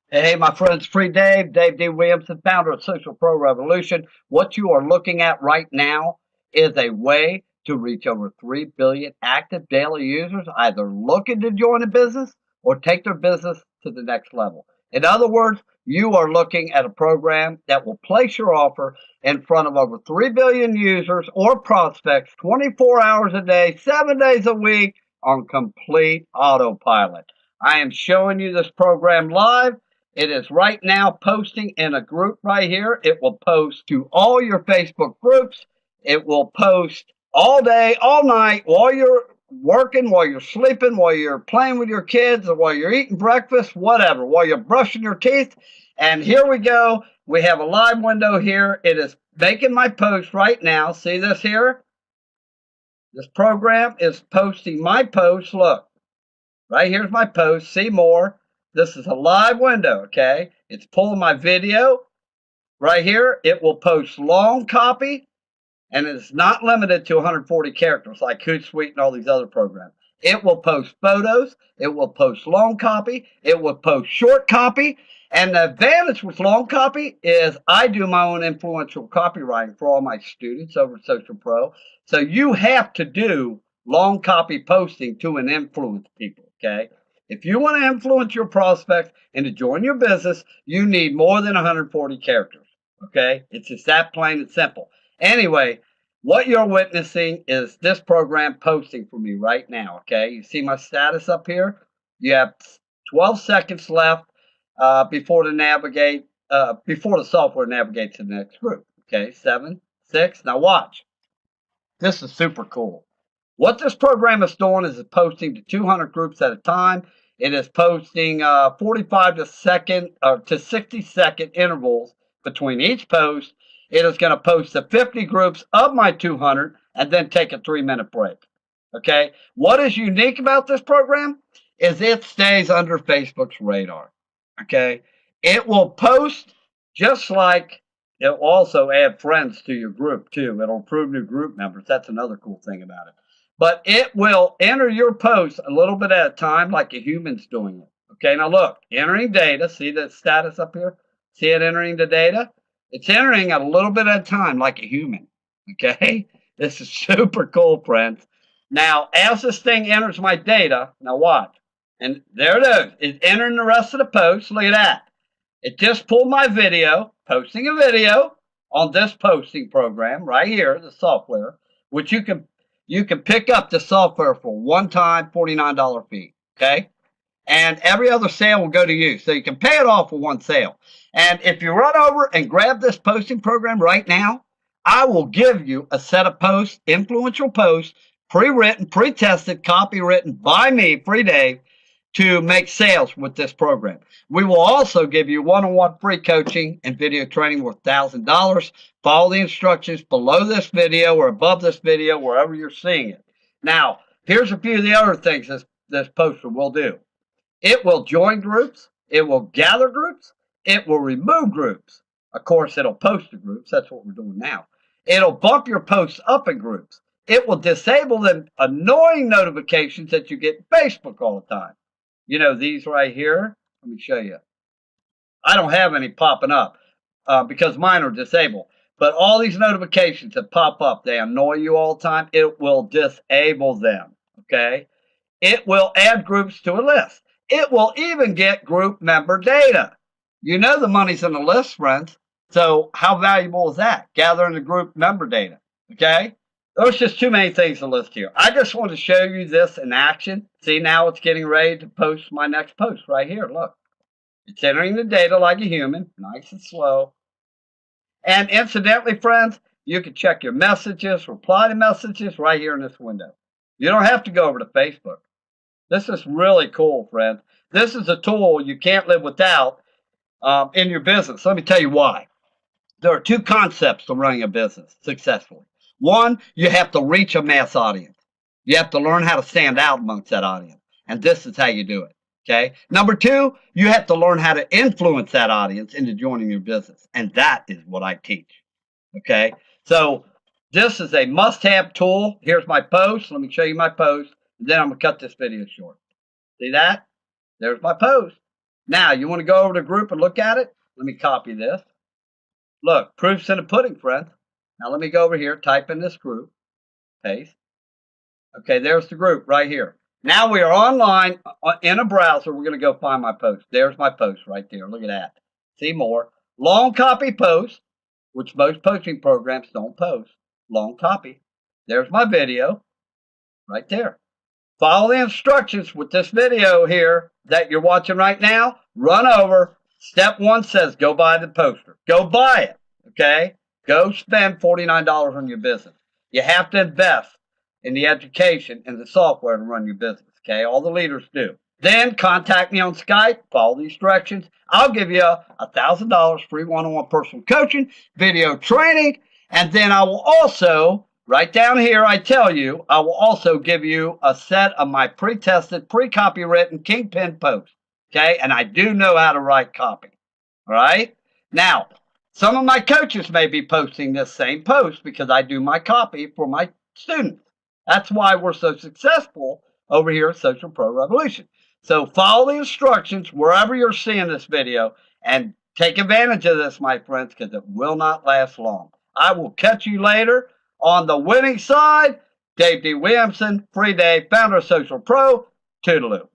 Hey, my friends, Free Dave, Dave D. Williamson, founder of Social Pro Revolution. What you are looking at right now is a way to reach over 3 billion active daily users, either looking to join a business or take their business to the next level. In other words, you are looking at a program that will place your offer in front of over 3 billion users or prospects 24 hours a day, 7 days a week on complete autopilot. I am showing you this program live. It is right now posting in a group right here. It will post to all your Facebook groups. It will post all day, all night, while you're working, while you're sleeping, while you're playing with your kids, or while you're eating breakfast, whatever, while you're brushing your teeth. And here we go. We have a live window here. It is making my post right now. See this here? This program is posting my post. Look, right here's my post. See more. This is a live window, okay? It's pulling my video right here. It will post long copy, and it's not limited to 140 characters like Hootsuite and all these other programs. It will post photos. It will post long copy. It will post short copy. And the advantage with long copy is I do my own influential copywriting for all my students over at Social Pro. So you have to do long copy posting to influence people, okay? If you want to influence your prospects and to join your business, you need more than 140 characters, okay? It's just that plain and simple. Anyway, what you're witnessing is this program posting for me right now, okay? You see my status up here? You have 12 seconds left before the software navigates to the next group. Okay, 7, 6. Now watch. This is super cool. What this program is doing is it's posting to 200 groups at a time. It is posting 45 to 60-second intervals between each post. It is going to post to 50 groups of my 200 and then take a 3-minute break. Okay. What is unique about this program is it stays under Facebook's radar. Okay. It will post just like it'll also add friends to your group too. It'll approve new group members. That's another cool thing about it. But it will enter your post a little bit at a time like a human's doing it. Okay, now look, entering data. See the status up here? See it entering the data? It's entering a little bit at a time like a human. Okay, this is super cool, friends. Now, as this thing enters my data, now watch. And there it is. It's entering the rest of the post. Look at that. It just pulled my video, posting a video on this posting program right here, the software, which you can pick up the software for one time $49 fee. Okay. And every other sale will go to you. So you can pay it off for one sale. And if you run over and grab this posting program right now, I will give you a set of posts, influential posts, pre-written, pre-tested, copywritten by me, Free Dave, to make sales with this program. We will also give you one-on-one free coaching and video training worth $1,000. Follow the instructions below this video or above this video, wherever you're seeing it. Now, here's a few of the other things this poster will do. It will join groups. It will gather groups. It will remove groups. Of course, it'll post to groups. That's what we're doing now. It'll bump your posts up in groups. It will disable the annoying notifications that you get in Facebook all the time. You know, these right here. Let me show you. I don't have any popping up because mine are disabled. But all these notifications that pop up, they annoy you all the time. It will disable them. Okay. It will add groups to a list. It will even get group member data. You know the money's in the list, friends. So how valuable is that? Gathering the group member data. Okay. There's just too many things to list here. I just want to show you this in action. See, now it's getting ready to post my next post right here. Look, it's entering the data like a human, nice and slow. And incidentally, friends, you can check your messages, reply to messages right here in this window. You don't have to go over to Facebook. This is really cool, friends. This is a tool you can't live without in your business. Let me tell you why. There are two concepts to running a business successfully. One, you have to reach a mass audience. You have to learn how to stand out amongst that audience. And this is how you do it. Okay. Number two, you have to learn how to influence that audience into joining your business. And that is what I teach. Okay. So this is a must-have tool. Here's my post. Let me show you my post. And then I'm going to cut this video short. See that? There's my post. Now, you want to go over to the group and look at it? Let me copy this. Look, proof's in the pudding, friends. Now, let me go over here, type in this group, paste. Okay, there's the group right here. Now we are online in a browser. We're going to go find my post. There's my post right there. Look at that. See more. Long copy post, which most posting programs don't post. Long copy. There's my video right there. Follow the instructions with this video here that you're watching right now. Run over. Step 1 says go buy the poster. Go buy it, okay? Go spend $49 on your business. You have to invest in the education and the software to run your business, okay? All the leaders do. Then contact me on Skype. Follow these directions. I'll give you $1,000 free one-on-one personal coaching, video training, and then I will also, right down here, I tell you, I will also give you a set of my pre-tested, pre-copywritten Kingpin posts, okay? And I do know how to write copy, all right? Now, some of my coaches may be posting this same post because I do my copy for my students. That's why we're so successful over here at Social Pro Revolution. So follow the instructions wherever you're seeing this video and take advantage of this, my friends, because it will not last long. I will catch you later on the winning side. Dave D. Williamson, Free Dave, founder of Social Pro. Toodaloo.